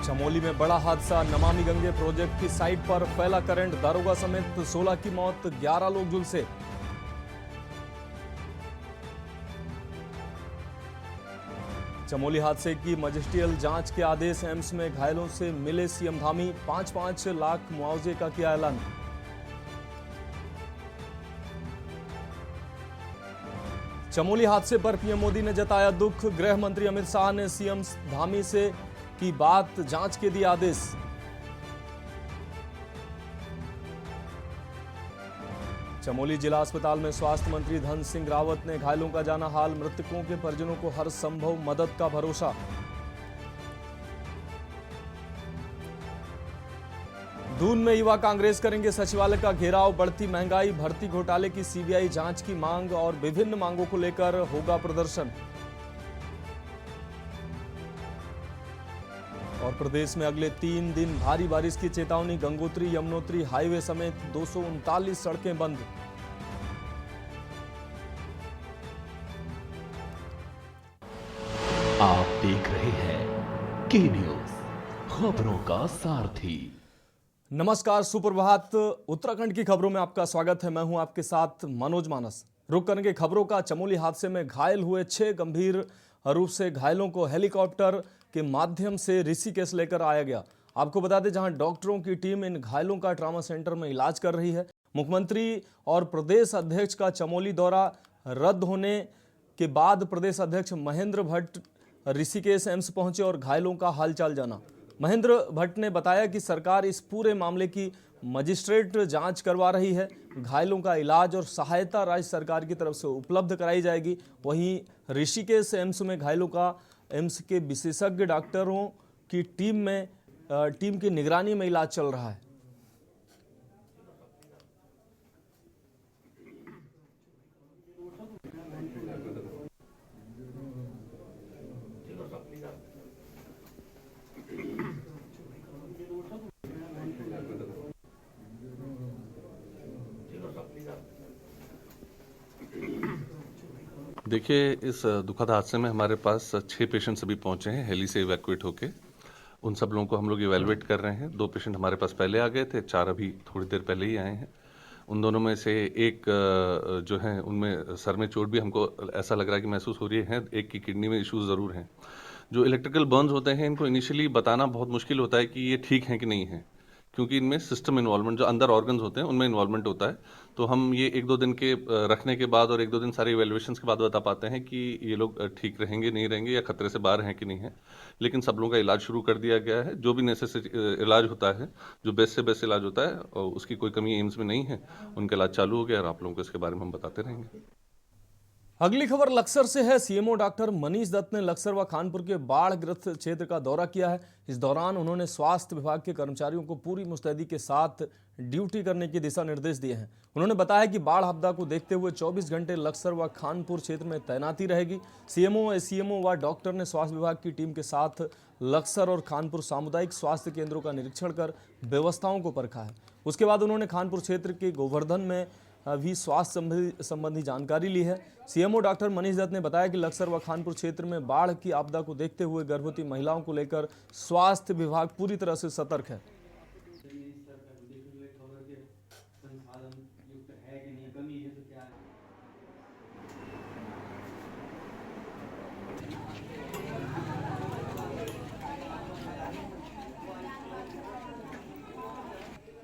चमोली में बड़ा हादसा, नमामि गंगे प्रोजेक्ट की साइट पर फैला करंट, दारोगा समेत 16 की मौत, 11 लोग झुलसे। चमोली हादसे की मजिस्ट्रियल जांच के आदेश, एम्स में घायलों से मिले सीएम धामी, 5-5 लाख मुआवजे का किया ऐलान। चमोली हादसे पर पीएम मोदी ने जताया दुख, गृह मंत्री अमित शाह ने सीएम धामी से की बात, जांच के दिए आदेश। चमोली जिला अस्पताल में स्वास्थ्य मंत्री धन सिंह रावत ने घायलों का जाना हाल, मृतकों के परिजनों को हर संभव मदद का भरोसा। दून में युवा कांग्रेस करेंगे सचिवालय का घेराव, बढ़ती महंगाई, भर्ती घोटाले की सीबीआई जांच की मांग और विभिन्न मांगों को लेकर होगा प्रदर्शन। और प्रदेश में अगले 3 दिन भारी बारिश की चेतावनी, गंगोत्री यमुनोत्री हाईवे समेत 239 सड़कें बंद। आप देख रहे हैं के न्यूज, खबरों का सारथी। नमस्कार, सुप्रभात। उत्तराखंड की खबरों में आपका स्वागत है। मैं हूं आपके साथ मनोज मानस। रुक करेंगे खबरों का। चमोली हादसे में घायल हुए 6 गंभीर रूप से घायलों को हेलीकॉप्टर के माध्यम से ऋषिकेश लेकर आया गया। आपको बता दें, जहां डॉक्टरों की टीम इन घायलों का ट्रॉमा सेंटर में इलाज कर रही है। मुख्यमंत्री और प्रदेश अध्यक्ष का चमोली दौरा रद्द होने के बाद प्रदेश अध्यक्ष महेंद्र भट्ट ऋषिकेश एम्स पहुंचे और घायलों का हालचाल जाना। महेंद्र भट्ट ने बताया कि सरकार इस पूरे मामले की मजिस्ट्रेट जांच करवा रही है। घायलों का इलाज और सहायता राज्य सरकार की तरफ से उपलब्ध कराई जाएगी। वहीं ऋषिकेश एम्स में घायलों का एम्स के विशेषज्ञ डॉक्टरों की टीम की निगरानी में इलाज चल रहा है। देखिए, इस दुखद हादसे में हमारे पास 6 पेशेंट्स अभी पहुंचे हैं हेली से इवैक्यूएट होके। उन सब लोगों को हम लोग इवैल्यूएट कर रहे हैं। 2 पेशेंट हमारे पास पहले आ गए थे, 4 अभी थोड़ी देर पहले ही आए हैं। उन दोनों में से एक जो है, उनमें सर में चोट भी हमको ऐसा लग रहा है कि महसूस हो रही है। एक की किडनी में इश्यूज ज़रूर हैं। जो इलेक्ट्रिकल बर्न्स होते हैं, इनको इनिशियली बताना बहुत मुश्किल होता है कि ये ठीक है कि नहीं है, क्योंकि इनमें सिस्टम इन्वॉल्वमेंट, जो अंदर ऑर्गन्स होते हैं उनमें इन्वॉल्वमेंट होता है। तो हम ये 1-2 दिन के रखने के बाद और 1-2 दिन सारे इवैल्यूएशंस के बाद बता पाते हैं कि ये लोग ठीक रहेंगे, नहीं रहेंगे, या खतरे से बाहर हैं कि नहीं है। लेकिन सब लोगों का इलाज शुरू कर दिया गया है। जो भी नेसेसरी इलाज होता है, जो बेस्ट से बेस्ट इलाज होता है, और उसकी कोई कमी एम्स में नहीं है, उनका इलाज चालू हो गया और आप लोगों को इसके बारे में हम बताते रहेंगे। अगली खबर लक्सर से है। सीएमओ डॉक्टर मनीष दत्त ने लक्सर व खानपुर के बाढ़ग्रस्त क्षेत्र का दौरा किया है। इस दौरान उन्होंने स्वास्थ्य विभाग के कर्मचारियों को पूरी मुस्तैदी के साथ ड्यूटी करने के दिशा निर्देश दिए हैं। उन्होंने बताया कि बाढ़ आपदा को देखते हुए 24 घंटे लक्सर व खानपुर क्षेत्र में तैनाती रहेगी। सीएमओ, एससीएमओ व डॉक्टर ने स्वास्थ्य विभाग की टीम के साथ लक्सर और खानपुर सामुदायिक स्वास्थ्य केंद्रों का निरीक्षण कर व्यवस्थाओं को परखा है। उसके बाद उन्होंने खानपुर क्षेत्र के गोवर्धन में भी स्वास्थ्य संबंधी जानकारी ली है। सीएमओ डॉक्टर मनीष दत्त ने बताया कि लक्सर व खानपुर क्षेत्र में बाढ़ की आपदा को देखते हुए गर्भवती महिलाओं को लेकर स्वास्थ्य विभाग पूरी तरह से सतर्क है।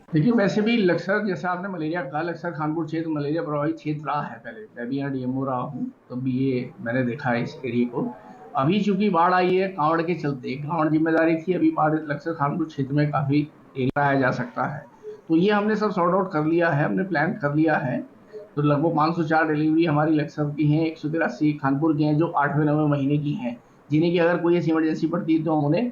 देखिए, वैसे भी लक्सर, जैसे आपने मलेरिया कहा, लक्सर खानपुर क्षेत्र मलेरिया प्रभावित क्षेत्र रहा है। पहले मैं भी यहाँ डीएमओ रहा हूँ, तो भी ये मैंने देखा है इस एरिया को। अभी चूंकि बाढ़ आई है, कांवड़ के चलते, कांवड़ जिम्मेदारी थी। अभी बाढ़ लक्सर खानपुर क्षेत्र में काफी एरिया आया जा सकता है, तो ये हमने सब सॉर्ट आउट कर लिया है, हमने प्लान कर लिया है। तो लगभग 504 डिलीवरी हमारी लक्सर की हैं, 183 खानपुर की हैं, जो 8वें-9वें महीने की हैं, जिन्हें की अगर कोई ऐसी इमरजेंसी पड़ती है तो हम उन्हें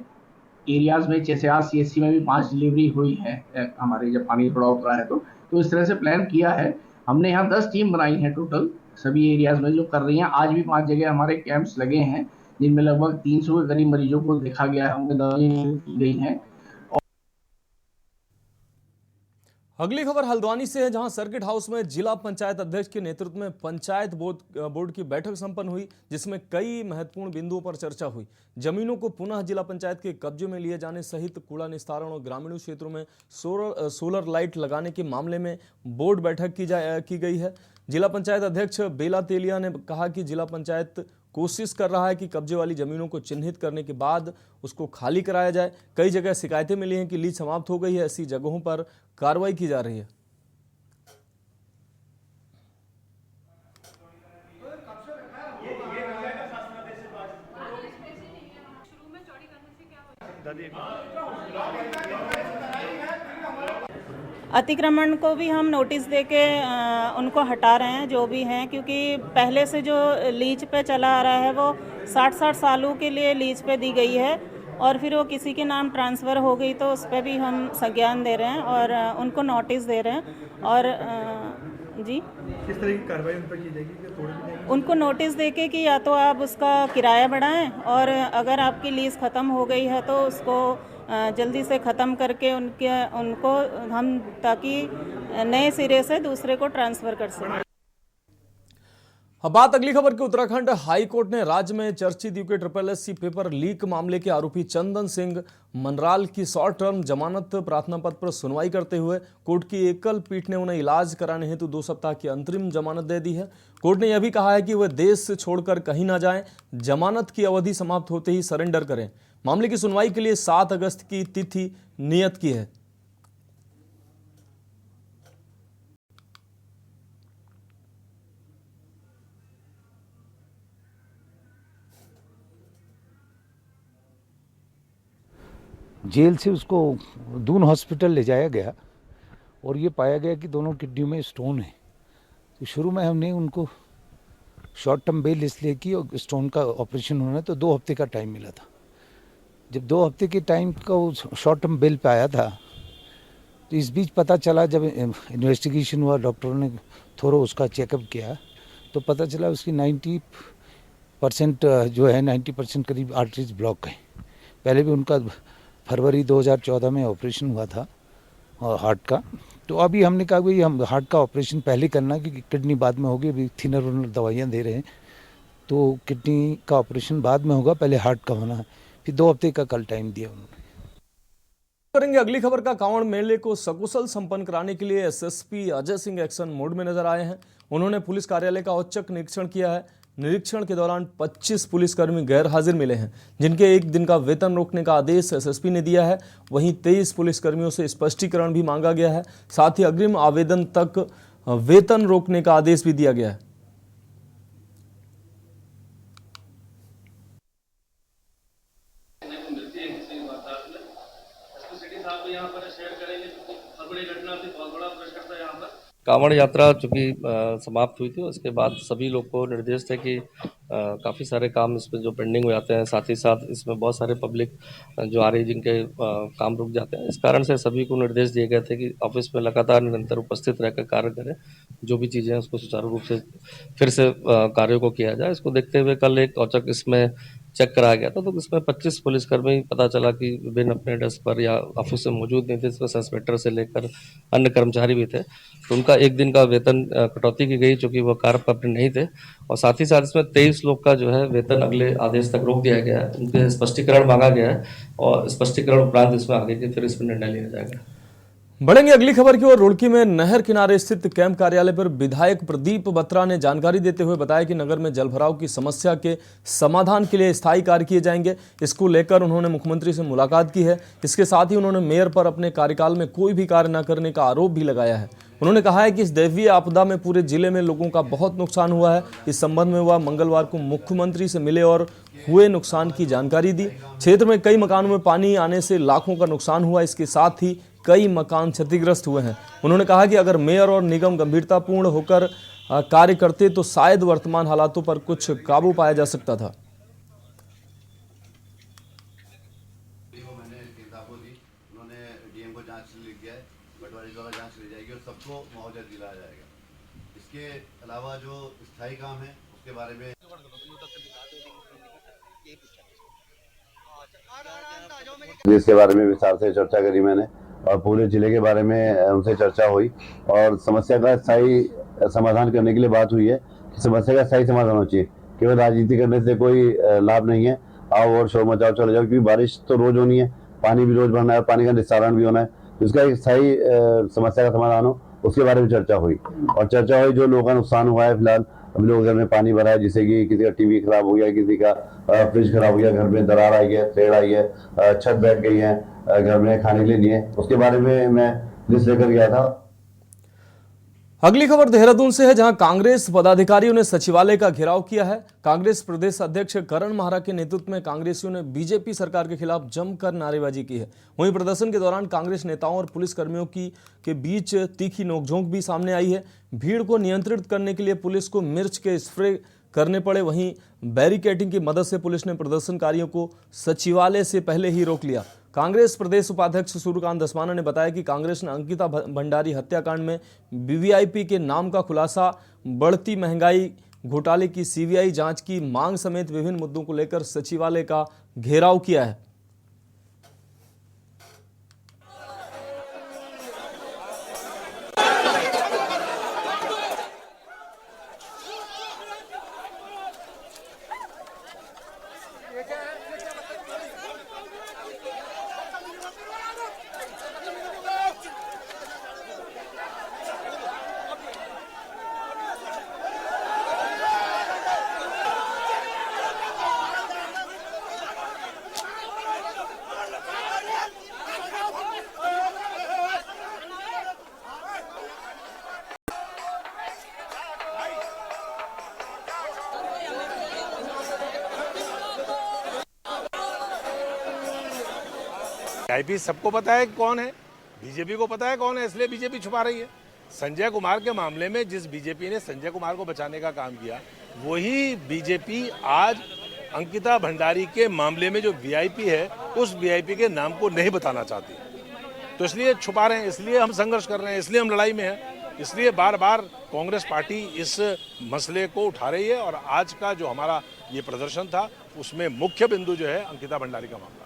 एरियाज में, जैसे आज सीएससी में भी 5 डिलीवरी हुई है हमारे, जब पानी थोड़ा उतरा है तो इस तरह से प्लान किया है हमने। यहाँ 10 टीम बनाई है टोटल सभी एरियाज में, जो कर रही हैं। आज भी 5 जगह हमारे कैंप्स लगे हैं, जिनमें लगभग 300 के करीब मरीजों को देखा गया है, उनमें दवाएं की गई हैं। अगली खबर हल्द्वानी से है, जहां सर्किट हाउस में जिला पंचायत अध्यक्ष के नेतृत्व में पंचायत बोर्ड की बैठक संपन्न हुई, जिसमें कई महत्वपूर्ण बिंदुओं पर चर्चा हुई। जमीनों को पुनः जिला पंचायत के कब्जे में लिए जाने सहित कूड़ा निस्तारण और ग्रामीण क्षेत्रों में सोलर लाइट लगाने के मामले में बोर्ड बैठक की गई है। जिला पंचायत अध्यक्ष बेला तेलिया ने कहा कि जिला पंचायत कोशिश कर रहा है कि कब्जे वाली जमीनों को चिन्हित करने के बाद उसको खाली कराया जाए। कई जगह शिकायतें मिली हैं कि लीज समाप्त हो गई है, ऐसी जगहों पर कार्रवाई की जा रही है। अतिक्रमण को भी हम नोटिस देके उनको हटा रहे हैं जो भी हैं, क्योंकि पहले से जो लीज पे चला आ रहा है वो 60-60 सालों के लिए लीज पे दी गई है और फिर वो किसी के नाम ट्रांसफ़र हो गई तो उस पर भी हम संज्ञान दे रहे हैं और उनको नोटिस दे रहे हैं। और जी, किस तरह की कार्रवाई उन पर की जाएगी कि तोड़ भी देंगे? उनको नोटिस देके कि या तो आप उसका किराया बढ़ाएं और अगर आपकी लीज़ ख़त्म हो गई है तो उसको जल्दी से ख़त्म करके उनको हम ताकि नए सिरे से दूसरे को ट्रांसफ़र कर सकें। अब बात अगली खबर की। उत्तराखंड हाई कोर्ट ने राज्य में चर्चित यूके SSC पेपर लीक मामले के आरोपी चंदन सिंह मनराल की शॉर्ट टर्म जमानत प्रार्थना पत्र पर सुनवाई करते हुए कोर्ट की एकल पीठ ने उन्हें इलाज कराने हेतु 2 सप्ताह की अंतरिम जमानत दे दी है। कोर्ट ने यह भी कहा है कि वह देश से छोड़कर कहीं ना जाएं, जमानत की अवधि समाप्त होते ही सरेंडर करें। मामले की सुनवाई के लिए 7 अगस्त की तिथि नियत की है। जेल से उसको दून हॉस्पिटल ले जाया गया और ये पाया गया कि दोनों किडनी में स्टोन है। तो शुरू में हमने उनको शॉर्ट टर्म बेल इसलिए की और स्टोन का ऑपरेशन होना तो 2 हफ्ते का टाइम मिला था। जब 2 हफ्ते के टाइम का शॉर्ट टर्म बेल पे आया था तो इस बीच पता चला, जब इन्वेस्टिगेशन हुआ, डॉक्टरों ने थोड़ा उसका चेकअप किया तो पता चला उसकी 90% जो है 90% करीब आर्टरीज ब्लॉक है। पहले भी उनका फरवरी 2014 में ऑपरेशन हुआ था हार्ट का। तो अभी हमने कहा भाई हम हार्ट का ऑपरेशन पहले करना क्योंकि किडनी बाद में होगी। अभी थिनर वनर दवाइयाँ दे रहे हैं तो किडनी का ऑपरेशन बाद में होगा, पहले हार्ट का होना है। फिर 2 हफ्ते का कल टाइम दिया उन्होंने। करेंगे अगली खबर का। कांवड़ मेले को सकुशल संपन्न कराने के लिए SSP Ajay Singh action mode में नजर आए हैं। उन्होंने पुलिस कार्यालय का औचक निरीक्षण किया है। निरीक्षण के दौरान 25 पुलिसकर्मी गैर हाजिर मिले हैं, जिनके 1 दिन का वेतन रोकने का आदेश SSP ने दिया है। वहीं 23 पुलिसकर्मियों से स्पष्टीकरण भी मांगा गया है। साथ ही अग्रिम आवेदन तक वेतन रोकने का आदेश भी दिया गया है। कांवड़ यात्रा चूँकि समाप्त हुई थी, उसके बाद सभी लोग को निर्देश थे कि काफ़ी सारे काम इसमें जो पेंडिंग हो जाते हैं, साथ ही साथ इसमें बहुत सारे पब्लिक जो आ रही जिनके काम रुक जाते हैं। इस कारण से सभी को निर्देश दिए गए थे कि ऑफिस में लगातार निरंतर उपस्थित रहकर कार्य करें, जो भी चीज़ें हैं उसको सुचारू रूप से फिर से कार्यों को किया जाए। इसको देखते हुए कल एक औचक इसमें चेक कराया गया था, तो इसमें 25 पुलिसकर्मी पता चला कि विभिन्न अपने डेस्क पर या ऑफिस में मौजूद नहीं थे। इसमें इंस्पेक्टर से लेकर अन्य कर्मचारी भी थे, तो उनका 1 दिन का वेतन कटौती की गई, चूँकि वो कार्य पर नहीं थे। और साथ ही साथ इसमें 23 लोग का जो है वेतन अगले आदेश तक रोक दिया गया है। उनके स्पष्टीकरण मांगा गया है और स्पष्टीकरण उपरांत इसमें आगे की फिर इसमें निर्णय लिया जाएगा। बढ़ेंगे अगली खबर की ओर। रुड़की में नहर किनारे स्थित कैंप कार्यालय पर विधायक प्रदीप बत्रा ने जानकारी देते हुए बताया कि नगर में जलभराव की समस्या के समाधान के लिए स्थायी कार्य किए जाएंगे। इसको लेकर उन्होंने मुख्यमंत्री से मुलाकात की है। इसके साथ ही उन्होंने मेयर पर अपने कार्यकाल में कोई भी कार्य न करने का आरोप भी लगाया है। उन्होंने कहा है कि इस दैवीय आपदा में पूरे जिले में लोगों का बहुत नुकसान हुआ है। इस संबंध में वह मंगलवार को मुख्यमंत्री से मिले और हुए नुकसान की जानकारी दी। क्षेत्र में कई मकानों में पानी आने से लाखों का नुकसान हुआ। इसके साथ ही कई मकान क्षतिग्रस्त हुए हैं। उन्होंने कहा कि अगर मेयर और निगम गंभीरतापूर्ण होकर कार्य करते तो शायद वर्तमान हालातों पर कुछ काबू पाया जा सकता था। उन्होंने डीएम को जांच लिख दिया है, पटवारी द्वारा जांच ली जाएगी और सबको मुआवजा दिलाया जाएगा। इसके अलावा जो स्थायी काम है उसके बारे में इसके बारे में विस्तार से चर्चा करी मैंने और पूरे जिले के बारे में उनसे चर्चा हुई और समस्या का स्थायी समाधान करने के लिए बात हुई है कि समस्या का स्थायी समाधान होना चाहिए। केवल राजनीति करने से कोई लाभ नहीं है। आओ और शोर मचाओ चले जाओ, क्योंकि बारिश तो रोज होनी है, पानी भी रोज भरना है, पानी का निस्तारण भी होना है, तो इसका एक स्थायी समस्या का समाधान हो, उसके बारे में चर्चा हुई। और चर्चा हुई जो लोगों का नुकसान हुआ है, फिलहाल हम लोग घर में पानी भरा है, जिससे कि किसी का टीवी खराब हो गया, किसी का फ्रिज खराब हो गया, घर में दरार आई है, थ्रेड आई है, छत बैठ गई है, घर में खाने के लिए नहीं है, उसके बारे में मैं लिस्ट लेकर गया था। अगली खबर देहरादून से है, जहां कांग्रेस पदाधिकारियों ने सचिवालय का घेराव किया है। कांग्रेस प्रदेश अध्यक्ष करण माहरा के नेतृत्व में कांग्रेसियों ने बीजेपी सरकार के खिलाफ जमकर नारेबाजी की है। वहीं प्रदर्शन के दौरान कांग्रेस नेताओं और पुलिस कर्मियों के बीच तीखी नोकझोंक भी सामने आई है। भीड़ को नियंत्रित करने के लिए पुलिस को मिर्च के स्प्रे करने पड़े। वहीं बैरिकेडिंग की मदद से पुलिस ने प्रदर्शनकारियों को सचिवालय से पहले ही रोक लिया। कांग्रेस प्रदेश उपाध्यक्ष सूर्यकांत धस्माना ने बताया कि कांग्रेस ने अंकिता भंडारी हत्याकांड में वीवीआईपी के नाम का खुलासा, बढ़ती महंगाई घोटाले की सीबीआई जांच की मांग समेत विभिन्न मुद्दों को लेकर सचिवालय का घेराव किया है। वीआईपी सबको पता है कौन है, बीजेपी को पता है कौन है, इसलिए बीजेपी छुपा रही है। संजय कुमार के मामले में जिस बीजेपी ने संजय कुमार को बचाने का काम किया, वही बीजेपी आज अंकिता भंडारी के मामले में जो वीआईपी है, उस वीआईपी के नाम को नहीं बताना चाहती, तो इसलिए छुपा रहे हैं, इसलिए हम संघर्ष कर रहे हैं, इसलिए हम लड़ाई में हैं, इसलिए बार बार कांग्रेस पार्टी इस मसले को उठा रही है। और आज का जो हमारा ये प्रदर्शन था, उसमें मुख्य बिंदु जो है अंकिता भंडारी का मामला।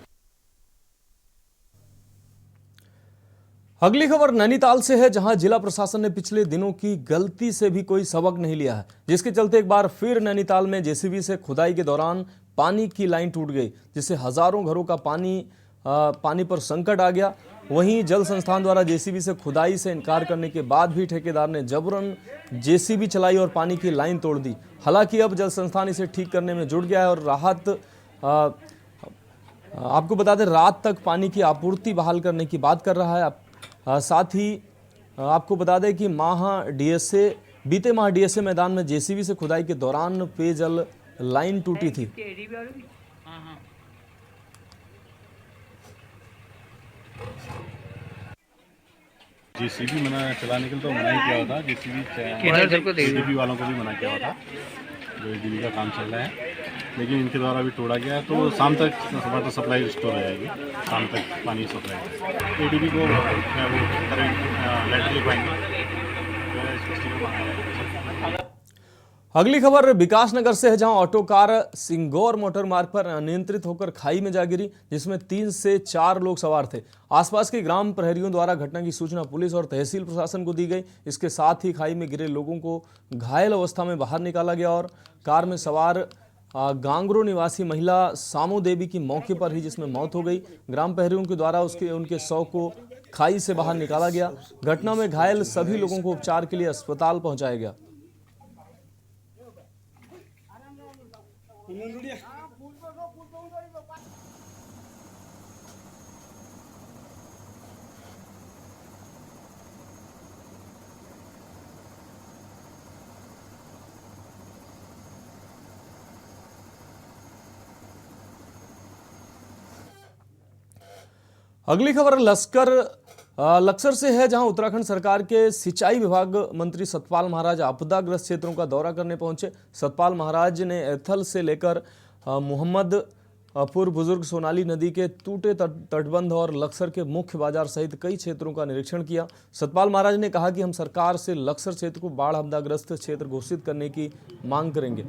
अगली खबर नैनीताल से है, जहां जिला प्रशासन ने पिछले दिनों की गलती से भी कोई सबक नहीं लिया है, जिसके चलते एक बार फिर नैनीताल में जेसीबी से खुदाई के दौरान पानी की लाइन टूट गई, जिससे हजारों घरों का पानी पर संकट आ गया। वहीं जल संस्थान द्वारा जेसीबी से खुदाई से इनकार करने के बाद भी ठेकेदार ने जबरन जेसीबी चलाई और पानी की लाइन तोड़ दी। हालांकि अब जल संस्थान इसे ठीक करने में जुट गया है और आपको बता दें, रात तक पानी की आपूर्ति बहाल करने की बात कर रहा है। साथ ही आपको बता दें कि बीते माह डीएसए मैदान में जेसीबी से खुदाई के दौरान पेयजल लाइन टूटी थी। जेसीबी चलाने के लिए तो मना ही किया हुआ था, जेसीबी वालों को भी मना किया हुआ था, जो एडीबी का काम चल रहा है, लेकिन इनके द्वारा भी तोड़ा गया। तो शाम तक वाटर सप्लाई रिस्टोर हो जाएगी, शाम तक पानी सप्लाई एडीबी को लेटर लिखवाएंगे। अगली खबर विकासनगर से है, जहां ऑटो कार सिंगौर मोटर मार्ग पर अनियंत्रित होकर खाई में जा गिरी, जिसमें 3 से 4 लोग सवार थे। आसपास के ग्राम प्रहरियों द्वारा घटना की सूचना पुलिस और तहसील प्रशासन को दी गई। इसके साथ ही खाई में गिरे लोगों को घायल अवस्था में बाहर निकाला गया और कार में सवार गांगरो निवासी महिला सामू देवी की मौके पर ही जिसमें मौत हो गई। ग्राम प्रहरियों के द्वारा उनके शव को खाई से बाहर निकाला गया। घटना में घायल सभी लोगों को उपचार के लिए अस्पताल पहुंचाया गया। अगली खबर लक्सर से है, जहां उत्तराखंड सरकार के सिंचाई विभाग मंत्री सतपाल महाराज आपदाग्रस्त क्षेत्रों का दौरा करने पहुंचे। सतपाल महाराज ने एथल से लेकर मोहम्मदपुर बुजुर्ग सोनाली नदी के टूटे तटबंध और लक्सर के मुख्य बाजार सहित कई क्षेत्रों का निरीक्षण किया। सतपाल महाराज ने कहा कि हम सरकार से लक्सर क्षेत्र को बाढ़ आपदाग्रस्त क्षेत्र घोषित करने की मांग करेंगे।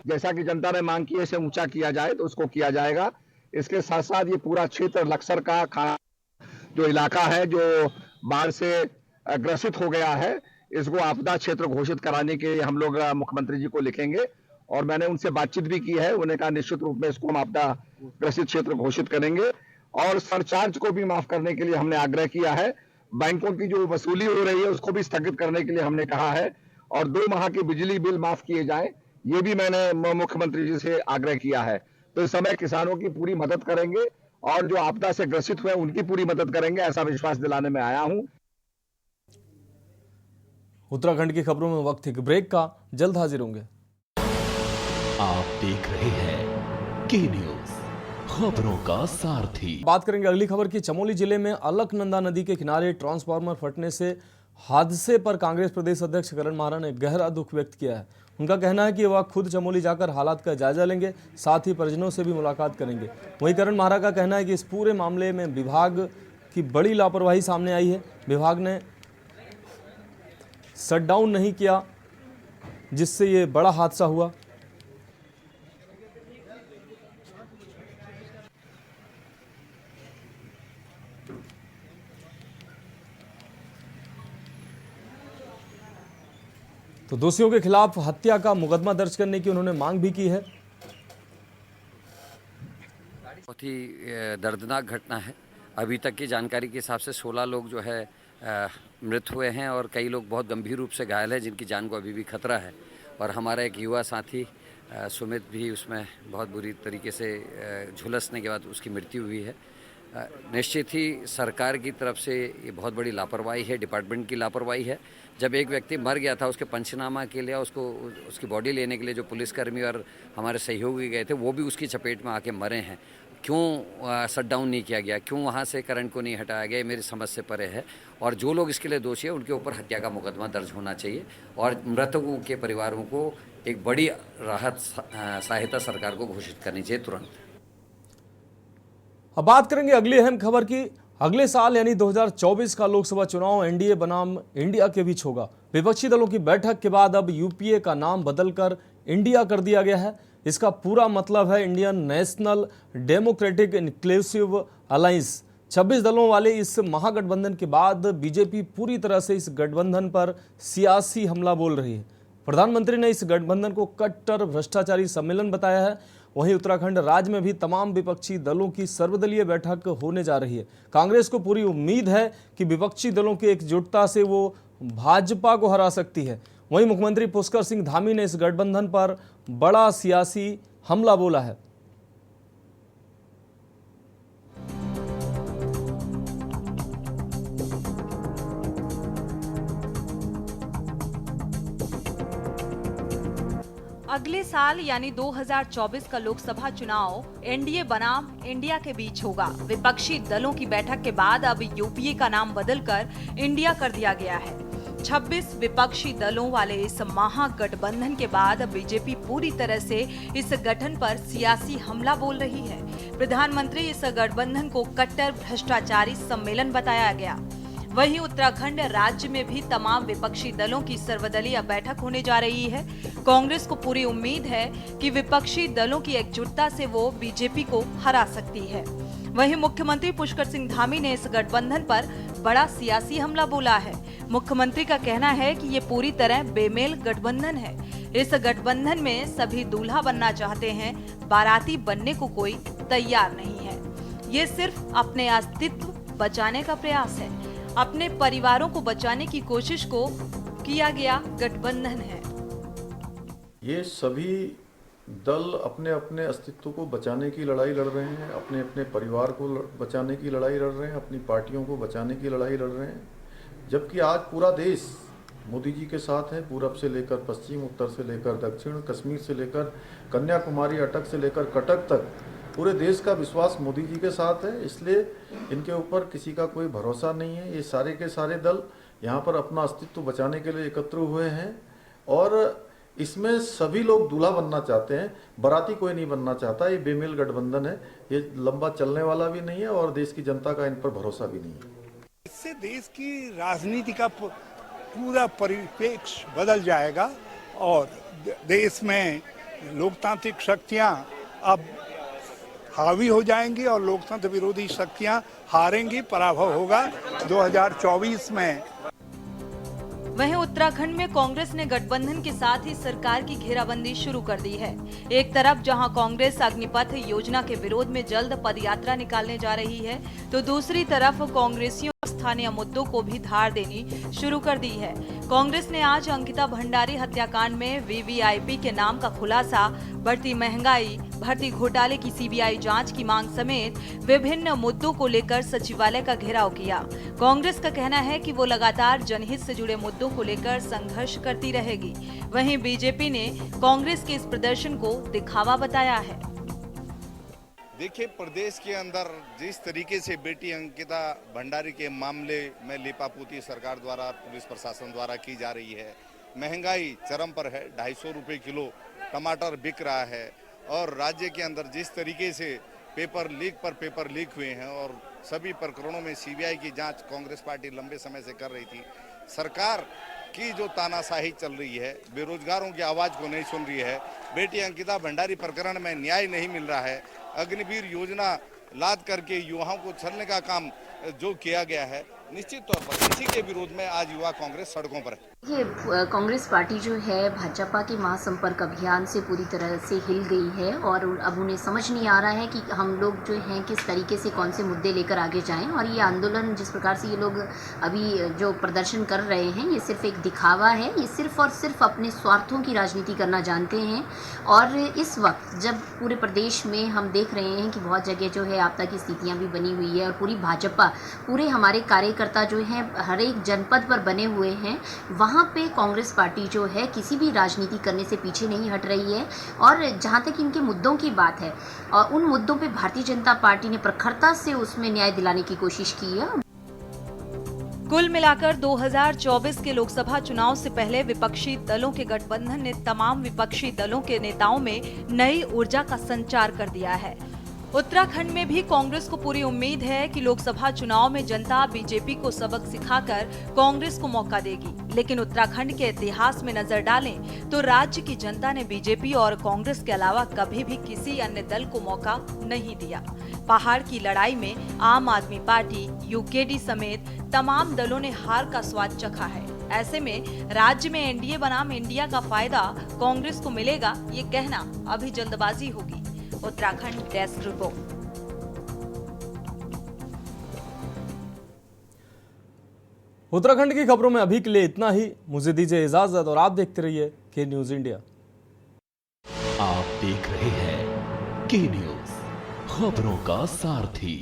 जैसा कि जनता ने मांग की है, इसे ऊंचा किया जाए तो उसको किया जाएगा। इसके साथ साथ ये पूरा क्षेत्र लक्सर का जो इलाका है जो बाढ़ से ग्रसित हो गया है, इसको आपदा क्षेत्र घोषित कराने के लिए हम लोग मुख्यमंत्री जी को लिखेंगे और मैंने उनसे बातचीत भी की है। उन्होंने कहा निश्चित रूप में इसको हम आपदा ग्रसित क्षेत्र घोषित करेंगे और सरचार्ज को भी माफ करने के लिए हमने आग्रह किया है। बैंकों की जो वसूली हो रही है उसको भी स्थगित करने के लिए हमने कहा है और 2 माह के बिजली बिल माफ किए जाएं, ये भी मैंने मुख्यमंत्री जी से आग्रह किया है। तो इस समय किसानों की पूरी मदद करेंगे और जो आपदा से ग्रसित हुए उनकी पूरी मदद करेंगे, ऐसा विश्वास दिलाने में आया हूं। उत्तराखंड की खबरों में वक्त एक ब्रेक का, जल्द हाजिर होंगे। आप देख रहे हैं के न्यूज, खबरों का सारथी। बात करेंगे अगली खबर की। चमोली जिले में अलकनंदा नदी के किनारे ट्रांसफार्मर फटने से हादसे पर कांग्रेस प्रदेश अध्यक्ष करण माहरा ने गहरा दुख व्यक्त किया है। उनका कहना है कि वह खुद चमोली जाकर हालात का जायजा लेंगे, साथ ही परिजनों से भी मुलाकात करेंगे। वहीं करण माहरा का कहना है कि इस पूरे मामले में विभाग की बड़ी लापरवाही सामने आई है। विभाग ने शटडाउन नहीं किया, जिससे ये बड़ा हादसा हुआ। तो दोषियों के खिलाफ हत्या का मुकदमा दर्ज करने की उन्होंने मांग भी की है। बहुत ही दर्दनाक घटना है। अभी तक की जानकारी के हिसाब से 16 लोग जो है मृत हुए हैं और कई लोग बहुत गंभीर रूप से घायल हैं, जिनकी जान को अभी भी खतरा है। और हमारा एक युवा साथी सुमित भी उसमें बहुत बुरी तरीके से झुलसने के बाद उसकी मृत्यु हुई है। निश्चित ही सरकार की तरफ से ये बहुत बड़ी लापरवाही है, डिपार्टमेंट की लापरवाही है। जब एक व्यक्ति मर गया था, उसके पंचनामा के लिए उसकी बॉडी लेने के लिए जो पुलिसकर्मी और हमारे सहयोगी गए थे, वो भी उसकी चपेट में आके मरे हैं। क्यों शटडाउन नहीं किया गया, क्यों वहाँ से करंट को नहीं हटाया गया, मेरी समझ से परे है। और जो लोग इसके लिए दोषी हैं उनके ऊपर हत्या का मुकदमा दर्ज होना चाहिए और मृतकों के परिवारों को एक बड़ी राहत सहायता सरकार को घोषित करनी चाहिए तुरंत। अब बात करेंगे अगली अहम खबर की। अगले साल यानी 2024 का लोकसभा चुनाव एनडीए बनाम इंडिया के बीच होगा। विपक्षी दलों की बैठक के बाद अब यूपीए का नाम बदलकर इंडिया कर दिया गया है। इसका पूरा मतलब है Indian national democratic inclusive alliance. 26 दलों वाले इस महागठबंधन के बाद बीजेपी पूरी तरह से इस गठबंधन पर सियासी हमला बोल रही है। प्रधानमंत्री ने इस गठबंधन को कट्टर भ्रष्टाचारी सम्मेलन बताया है। वहीं उत्तराखंड राज्य में भी तमाम विपक्षी दलों की सर्वदलीय बैठक होने जा रही है। कांग्रेस को पूरी उम्मीद है कि विपक्षी दलों की एकजुटता से वो भाजपा को हरा सकती है। वहीं मुख्यमंत्री पुष्कर सिंह धामी ने इस गठबंधन पर बड़ा सियासी हमला बोला है। अगले साल यानी 2024 का लोकसभा चुनाव एनडीए बनाम इंडिया के बीच होगा। विपक्षी दलों की बैठक के बाद अब यूपीए का नाम बदलकर इंडिया कर दिया गया है। 26 विपक्षी दलों वाले इस महागठबंधन के बाद अब बीजेपी पूरी तरह से इस गठन पर सियासी हमला बोल रही है। प्रधानमंत्री इस गठबंधन को कट्टर भ्रष्टाचारी सम्मेलन बताया गया। वहीं उत्तराखंड राज्य में भी तमाम विपक्षी दलों की सर्वदलीय बैठक होने जा रही है। कांग्रेस को पूरी उम्मीद है कि विपक्षी दलों की एकजुटता से वो बीजेपी को हरा सकती है। वहीं मुख्यमंत्री पुष्कर सिंह धामी ने इस गठबंधन पर बड़ा सियासी हमला बोला है। मुख्यमंत्री का कहना है कि ये पूरी तरह बेमेल गठबंधन है। इस गठबंधन में सभी दूल्हा बनना चाहते हैं, बाराती बनने को कोई तैयार नहीं है। ये सिर्फ अपने अस्तित्व बचाने का प्रयास है। अपने परिवारों को बचाने की कोशिश को किया गया गठबंधन है। ये सभी दल अपने अपने अस्तित्व को बचाने की लड़ाई लड़ रहे हैं, अपने अपने परिवार को बचाने की लड़ाई लड़ रहे हैं, अपनी पार्टियों को बचाने की लड़ाई लड़ रहे हैं। जबकि आज पूरा देश मोदी जी के साथ है, पूरब से लेकर पश्चिम, उत्तर से लेकर दक्षिण, कश्मीर से लेकर कन्याकुमारी, अटक से लेकर कटक तक पूरे देश का विश्वास मोदी जी के साथ है। इसलिए इनके ऊपर किसी का कोई भरोसा नहीं है। ये सारे के सारे दल यहाँ पर अपना अस्तित्व बचाने के लिए एकत्र हुए हैं और इसमें सभी लोग दूल्हा बनना चाहते हैं, बाराती कोई नहीं बनना चाहता। ये बेमेल गठबंधन है, ये लंबा चलने वाला भी नहीं है और देश की जनता का इन पर भरोसा भी नहीं है। इससे देश की राजनीति का पूरा परिप्रेक्ष्य बदल जाएगा और देश में लोकतांत्रिक शक्तियां अब हावी हो जाएंगी और लोकतंत्र विरोधी शक्तियां हारेंगी, पराभव होगा 2024 में। वहीं उत्तराखंड में कांग्रेस ने गठबंधन के साथ ही सरकार की घेराबंदी शुरू कर दी है। एक तरफ जहां कांग्रेस अग्निपथ योजना के विरोध में जल्द पदयात्रा निकालने जा रही है, तो दूसरी तरफ कांग्रेसियों स्थानीय मुद्दों को भी धार देनी शुरू कर दी है। कांग्रेस ने आज अंकिता भंडारी हत्याकांड में वीवीआईपी के नाम का खुलासा, बढ़ती महंगाई, भर्ती घोटाले की सीबीआई जांच की मांग समेत विभिन्न मुद्दों को लेकर सचिवालय का घेराव किया। कांग्रेस का कहना है कि वो लगातार जनहित से जुड़े मुद्दों को लेकर संघर्ष करती रहेगी। वहीं बीजेपी ने कांग्रेस के इस प्रदर्शन को दिखावा बताया है। देखिए, प्रदेश के अंदर जिस तरीके से बेटी अंकिता भंडारी के मामले में लीपापोती सरकार द्वारा, पुलिस प्रशासन द्वारा की जा रही है, महंगाई चरम पर है, 250 रुपये किलो टमाटर बिक रहा है और राज्य के अंदर जिस तरीके से पेपर लीक हुए हैं और सभी प्रकरणों में सीबीआई की जांच कांग्रेस पार्टी लंबे समय से कर रही थी। सरकार की जो तानाशाही चल रही है, बेरोजगारों की आवाज़ को नहीं सुन रही है, बेटी अंकिता भंडारी प्रकरण में न्याय नहीं मिल रहा है, अग्निवीर योजना लाद करके युवाओं को छलने का काम जो किया गया है, निश्चित तौर पर इसी के विरोध में आज युवा कांग्रेस सड़कों पर है। ये कांग्रेस पार्टी जो है भाजपा के महासंपर्क अभियान से पूरी तरह से हिल गई है और अब उन्हें समझ नहीं आ रहा है कि हम लोग जो हैं किस तरीके से कौन से मुद्दे लेकर आगे जाएं। और ये आंदोलन जिस प्रकार से ये लोग अभी जो प्रदर्शन कर रहे हैं, ये सिर्फ एक दिखावा है। ये सिर्फ और सिर्फ अपने स्वार्थों की राजनीति करना जानते हैं। और इस वक्त जब पूरे प्रदेश में हम देख रहे हैं कि बहुत जगह जो है आपदा की स्थितियाँ भी बनी हुई है और पूरी भाजपा, पूरे हमारे कार्यकर्ता जो हैं हर एक जनपद पर बने हुए हैं, वहाँ पे कांग्रेस पार्टी जो है किसी भी राजनीति करने से पीछे नहीं हट रही है। और जहाँ तक इनके मुद्दों की बात है, और उन मुद्दों पे भारतीय जनता पार्टी ने प्रखरता से उसमें न्याय दिलाने की कोशिश की है। कुल मिलाकर 2024 के लोकसभा चुनाव से पहले विपक्षी दलों के गठबंधन ने तमाम विपक्षी दलों के नेताओं में नई ऊर्जा का संचार कर दिया है। उत्तराखंड में भी कांग्रेस को पूरी उम्मीद है कि लोकसभा चुनाव में जनता बीजेपी को सबक सिखाकर कांग्रेस को मौका देगी। लेकिन उत्तराखंड के इतिहास में नजर डालें तो राज्य की जनता ने बीजेपी और कांग्रेस के अलावा कभी भी किसी अन्य दल को मौका नहीं दिया। पहाड़ की लड़ाई में आम आदमी पार्टी, यूकेडी समेत तमाम दलों ने हार का स्वाद चखा है। ऐसे में राज्य में एनडीए बनाम इंडिया का फायदा कांग्रेस को मिलेगा, ये कहना अभी जल्दबाजी होगी। Uttarakhand desk report. उत्तराखंड की खबरों में अभी के लिए इतना ही। मुझे दीजिए इजाजत और आप देखते रहिए के न्यूज इंडिया। आप देख रहे हैं के न्यूज, खबरों का सारथी।